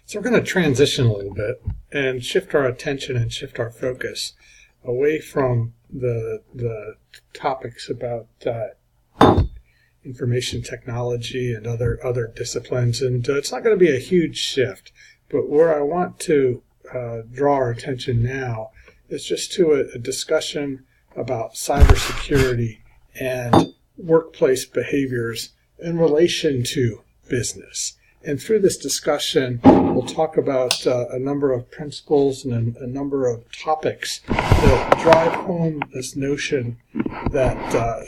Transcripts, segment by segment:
So we're going to transition a little bit and shift our attention and shift our focus away from the topics about information technology and other disciplines. And it's not going to be a huge shift, but where I want to draw our attention now is just to a discussion about cybersecurity and workplace behaviors in relation to business. And through this discussion, we'll talk about a number of principles and a number of topics that drive home this notion that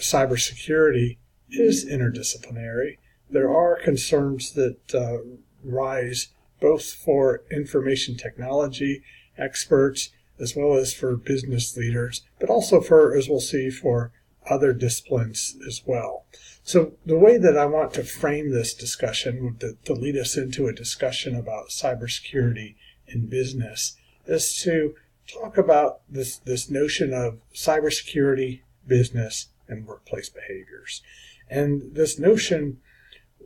cybersecurity is interdisciplinary. There are concerns that rise both for information technology experts as well as for business leaders, but also for, as we'll see, for other disciplines as well. So the way that I want to frame this discussion to lead us into a discussion about cybersecurity in business is to talk about this notion of cybersecurity, business, and workplace behaviors. And this notion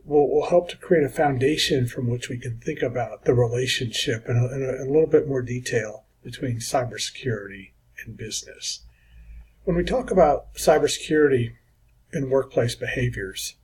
will help to create a foundation from which we can think about the relationship in a little bit more detail between cybersecurity and business. When we talk about cybersecurity and workplace behaviors,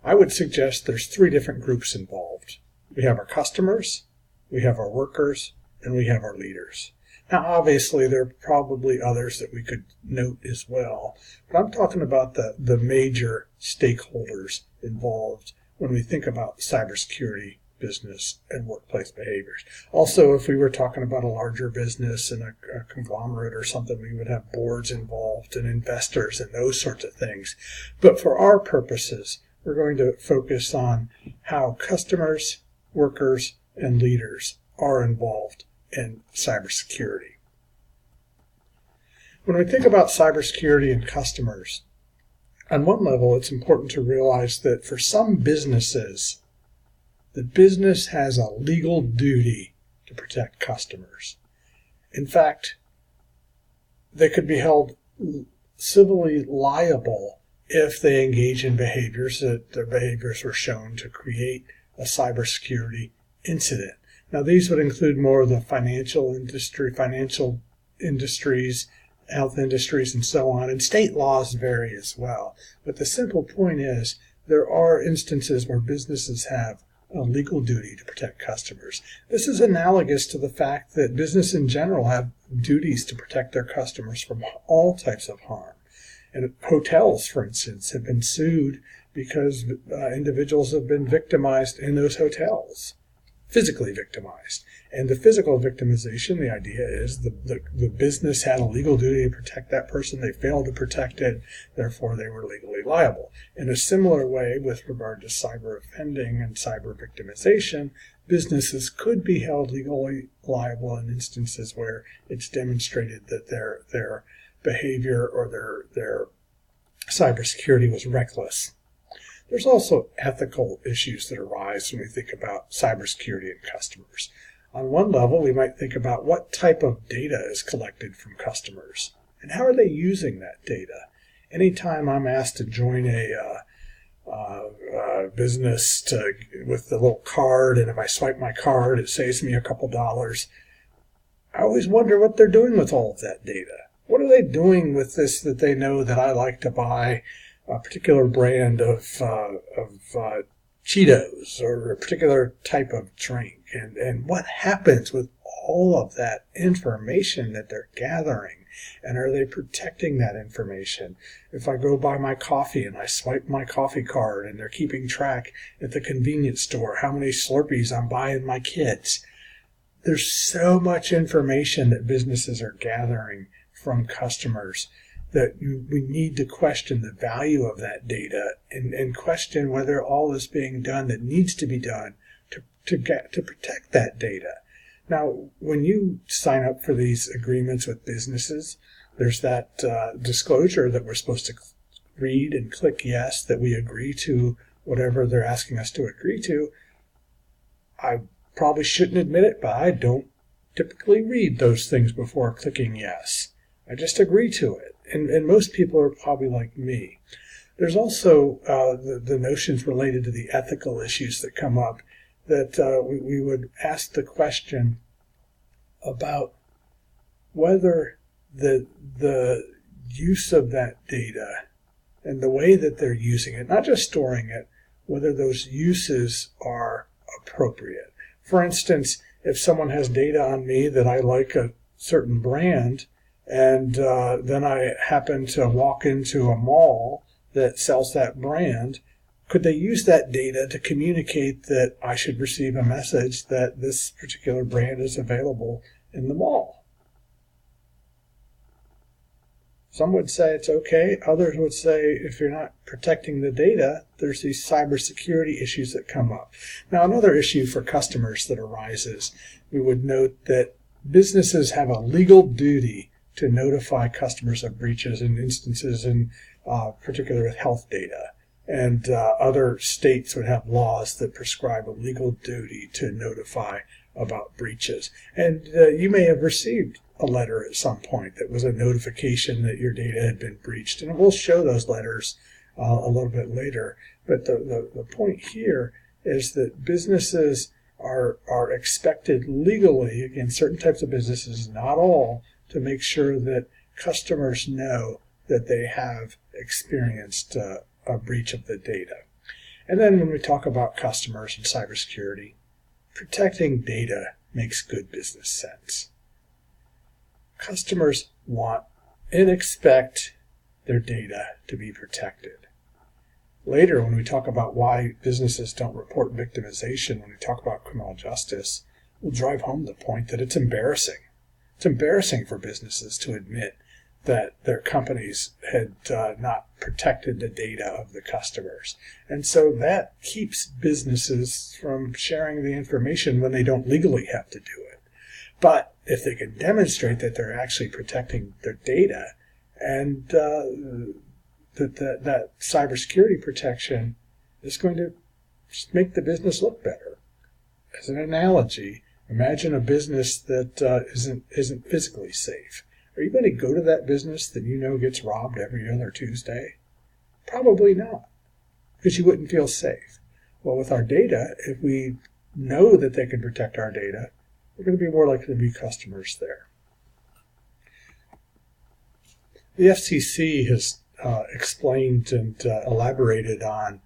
I would suggest there's three different groups involved. We have our customers, we have our workers, and we have our leaders. Now, obviously, there are probably others that we could note as well, but I'm talking about the major stakeholders involved when we think about cybersecurity, business, and workplace behaviors. Also, if we were talking about a larger business and a conglomerate or something, we would have boards involved and investors and those sorts of things. But for our purposes, we're going to focus on how customers, workers, and leaders are involved in cybersecurity. When we think about cybersecurity and customers, on one level, it's important to realize that for some businesses, the business has a legal duty to protect customers. In fact, they could be held civilly liable if they engage in behaviors that their behaviors were shown to create a cybersecurity incident. Now, these would include more of the financial industries, health industries, and so on. And state laws vary as well. But the simple point is there are instances where businesses have a legal duty to protect customers. This is analogous to the fact that business in general have duties to protect their customers from all types of harm. And hotels, for instance, have been sued because individuals have been victimized in those hotels, physically victimized. And the physical victimization, the idea is the business had a legal duty to protect that person. They failed to protect it. Therefore, they were legally liable. In a similar way, with regard to cyber offending and cyber victimization, businesses could be held legally liable in instances where it's demonstrated that their behavior or their cybersecurity was reckless. There's also ethical issues that arise when we think about cybersecurity and customers. On one level, we might think about what type of data is collected from customers and how are they using that data. Anytime I'm asked to join a business with the little card, and if I swipe my card, it saves me a couple dollars, I always wonder what they're doing with all of that data. What are they doing with this that they know that I like to buy a particular brand of Cheetos or a particular type of drink? And what happens with all of that information that they're gathering? And are they protecting that information? If I go buy my coffee and I swipe my coffee card and they're keeping track at the convenience store how many Slurpees I'm buying my kids, there's so much information that businesses are gathering from customers that we need to question the value of that data and question whether all is being done that needs to be done to protect that data. Now, when you sign up for these agreements with businesses, there's that disclosure that we're supposed to read and click yes, that we agree to whatever they're asking us to agree to. I probably shouldn't admit it, but I don't typically read those things before clicking yes. I just agree to it. And most people are probably like me. There's also the notions related to the ethical issues that come up that we would ask the question about whether the use of that data and the way that they're using it, not just storing it, whether those uses are appropriate. For instance, if someone has data on me that I like a certain brand, and then I happen to walk into a mall that sells that brand, could they use that data to communicate that I should receive a message that this particular brand is available in the mall? Some would say it's okay. Others would say if you're not protecting the data, there's these cybersecurity issues that come up. Now, another issue for customers that arises, we would note that businesses have a legal duty to notify customers of breaches in instances in particular with health data. And other states would have laws that prescribe a legal duty to notify about breaches. And you may have received a letter at some point that was a notification that your data had been breached. And we'll show those letters a little bit later. But the point here is that businesses are expected legally, again, certain types of businesses, not all, to make sure that customers know that they have experienced a breach of the data. And then when we talk about customers and cybersecurity, protecting data makes good business sense. Customers want and expect their data to be protected. Later, when we talk about why businesses don't report victimization, when we talk about criminal justice, we'll drive home the point that it's embarrassing. It's embarrassing for businesses to admit that their companies had not protected the data of the customers. And so that keeps businesses from sharing the information when they don't legally have to do it. But if they can demonstrate that they're actually protecting their data and that cybersecurity protection is going to just make the business look better. As an analogy, imagine a business that isn't physically safe. Are you going to go to that business that you know gets robbed every other Tuesday? Probably not, because you wouldn't feel safe. Well, with our data, if we know that they can protect our data, we're going to be more likely to be customers there. The FCC has explained and elaborated on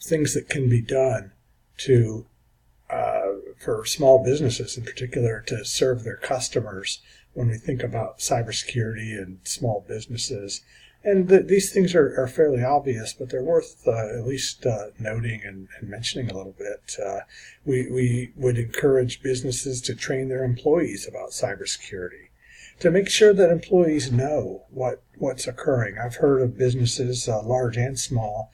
things that can be done to for small businesses in particular to serve their customers when we think about cybersecurity and small businesses. And these things are fairly obvious, but they're worth at least noting and mentioning a little bit. We would encourage businesses to train their employees about cybersecurity, to make sure that employees know what's occurring. I've heard of businesses, large and small,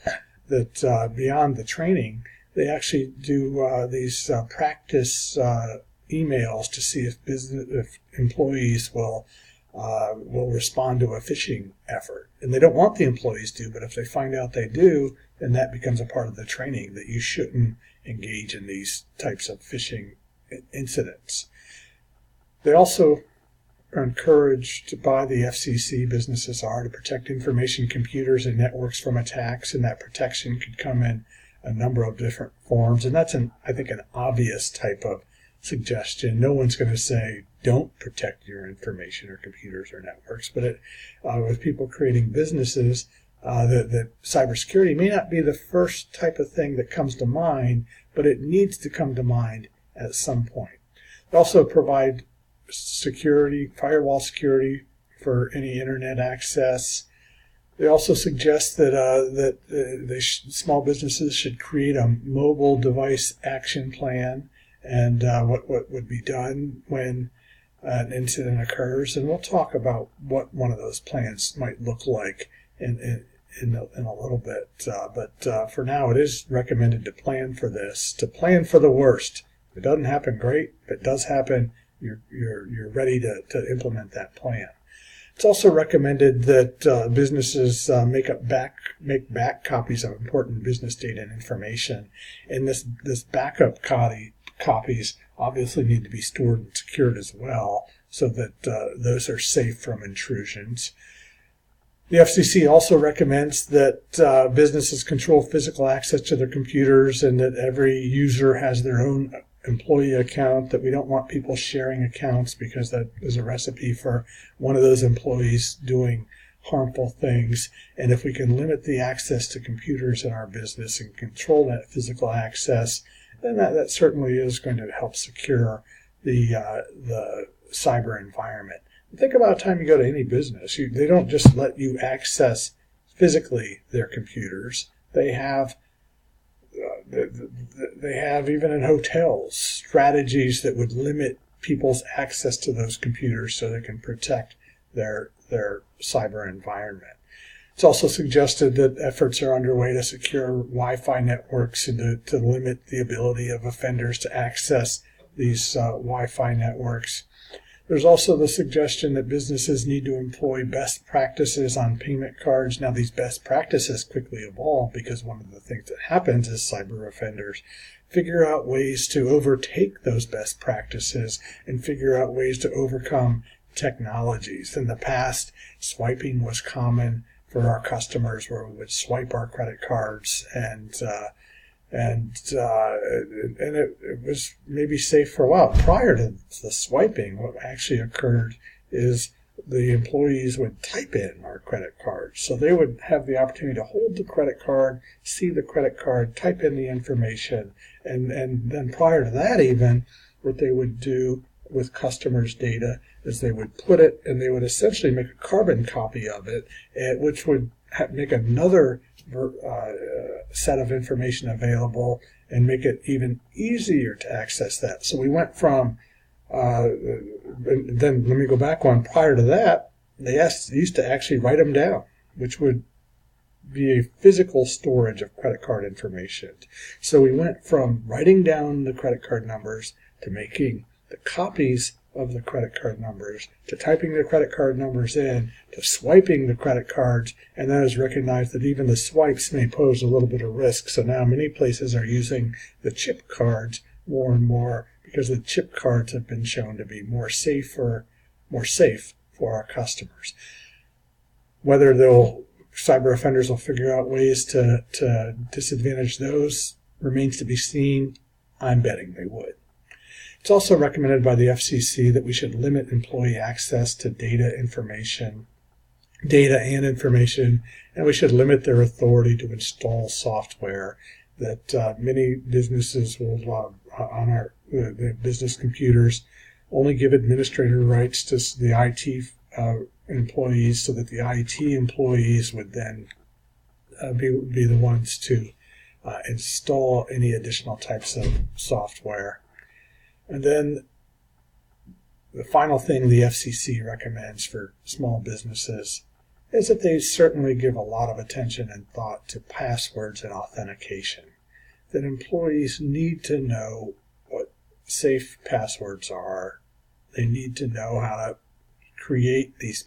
that beyond the training, they actually do these practice emails to see if employees will respond to a phishing effort. And they don't want the employees to, but if they find out they do, then that becomes a part of the training that you shouldn't engage in these types of phishing incidents. They also are encouraged by the FCC, businesses are, to protect information computers and networks from attacks, and that protection could come in a number of different forms. And that's, I think, an obvious type of suggestion. No one's going to say, don't protect your information or computers or networks. But with people creating businesses, that cybersecurity may not be the first type of thing that comes to mind, but it needs to come to mind at some point. They also provide security, firewall security for any internet access. They also suggest that small businesses should create a mobile device action plan and what would be done when an incident occurs. And we'll talk about what one of those plans might look like in a little bit. But for now, it is recommended to plan for this, to plan for the worst. If it doesn't happen, great. If it does happen, you're ready to implement that plan. It's also recommended that businesses make back copies of important business data and information, and this backup copies obviously need to be stored and secured as well, so that those are safe from intrusions. The FCC also recommends that businesses control physical access to their computers and that every user has their own employee account, that we don't want people sharing accounts because that is a recipe for one of those employees doing harmful things. And if we can limit the access to computers in our business and control that physical access, then that certainly is going to help secure the cyber environment. Think about the time you go to any business. They don't just let you access physically their computers. They have even in hotels strategies that would limit people's access to those computers so they can protect their cyber environment. It's also suggested that efforts are underway to secure Wi-Fi networks and to limit the ability of offenders to access these Wi-Fi networks. There's also the suggestion that businesses need to employ best practices on payment cards. Now, these best practices quickly evolve because one of the things that happens is cyber offenders figure out ways to overtake those best practices and figure out ways to overcome technologies. In the past, swiping was common for our customers, where we would swipe our credit cards and it was maybe safe for a while. Prior to the swiping, what actually occurred is the employees would type in our credit cards. So they would have the opportunity to hold the credit card, see the credit card, type in the information, and then prior to that even, what they would do with customers' data is they would put it, and they would essentially make a carbon copy of it, which would make another set of information available and make it even easier to access that. So we went from, then let me go back one. Prior to that, they used to actually write them down, which would be a physical storage of credit card information. So we went from writing down the credit card numbers to making the copies of the credit card numbers, to typing the credit card numbers in, to swiping the credit cards, and then it was recognized that even the swipes may pose a little bit of risk. So now many places are using the chip cards more and more because the chip cards have been shown to be more safe for our customers. Whether cyber offenders will figure out ways to disadvantage those remains to be seen. I'm betting they would. It's also recommended by the FCC that we should limit employee access to data and information, and we should limit their authority to install software. That many businesses will, on the business computers, only give administrator rights to the IT employees, so that the IT employees would then be the ones to install any additional types of software. And then the final thing the FCC recommends for small businesses is that they certainly give a lot of attention and thought to passwords and authentication. That employees need to know what safe passwords are. They need to know how to create these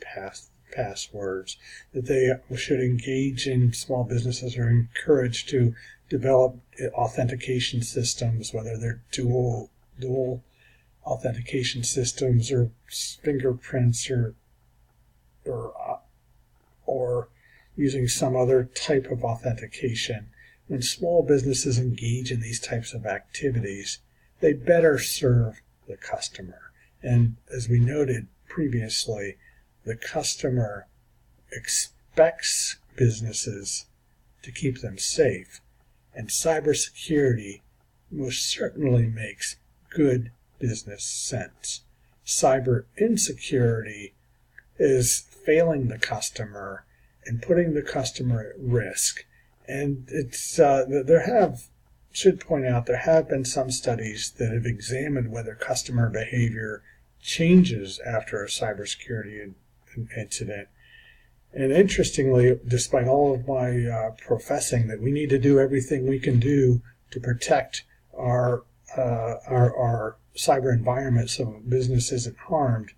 passwords. That they should engage in, small businesses are encouraged to develop authentication systems, whether they're dual authentication systems or fingerprints or using some other type of authentication. When small businesses engage in these types of activities, they better serve the customer. And as we noted previously, the customer expects businesses to keep them safe, and cybersecurity most certainly makes good business sense. Cyber insecurity is failing the customer and putting the customer at risk. And it's should point out there have been some studies that have examined whether customer behavior changes after a cybersecurity incident. And interestingly, despite all of my professing that we need to do everything we can do to protect our cyber environment so business isn't harmed,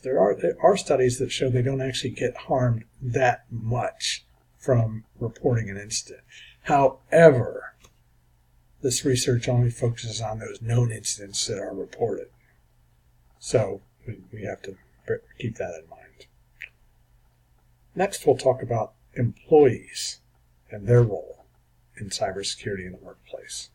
there are studies that show they don't actually get harmed that much from reporting an incident. However, this research only focuses on those known incidents that are reported. So we have to keep that in mind. Next, we'll talk about employees and their role in cybersecurity in the workplace.